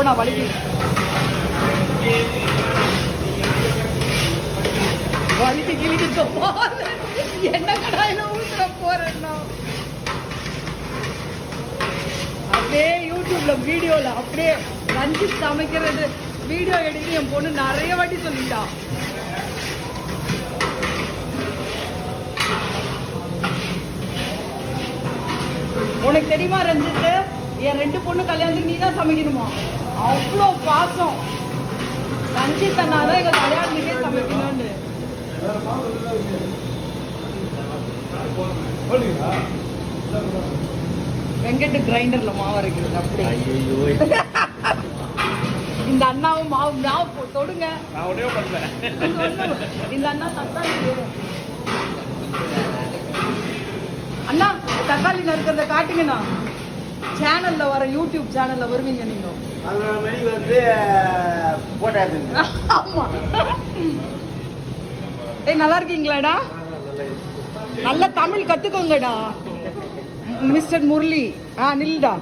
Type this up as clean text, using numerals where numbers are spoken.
நான் வலிக்கு கிழிக்கிட்டு என்ன கடாயில ஊத்துற போறேன்னா அப்படியே யூடியூப்ல வீடியோல அப்படியே ரஞ்சித் சமைக்கிறது வீடியோ எடுத்து என் பொண்ணு நிறைய வாட்டி சொல்லிட்டா. உனக்கு தெரியுமா ரஞ்சித், என் 2 பொண்ணு கல்யாணத்துக்கு நீ தான் சமைக்கணுமா? அவ்வளோ பாசம். ரஞ்சித் அண்ணா தான் எங்க கல்யாணத்துக்கே சமைக்கணும்னு. வெங்கட் கிரைண்டர்ல மாவு அரைக்கிறது அப்படி. இந்த அண்ணாவும் மாவு தொடுங்க. இந்த அண்ணா தக்காளி அண்ணா தக்காளி நறுக்கிறத காட்டுங்கண்ணா. சேனல்ல வர யூடியூப் சேனல்ல வருவீங்க நீங்க. ஆமா. ஏய் நல்லா இருக்கீங்களாடா? நல்ல தமிழ் கத்துக்கோங்கடா மிஸ்டர் முரளி. நில்டா.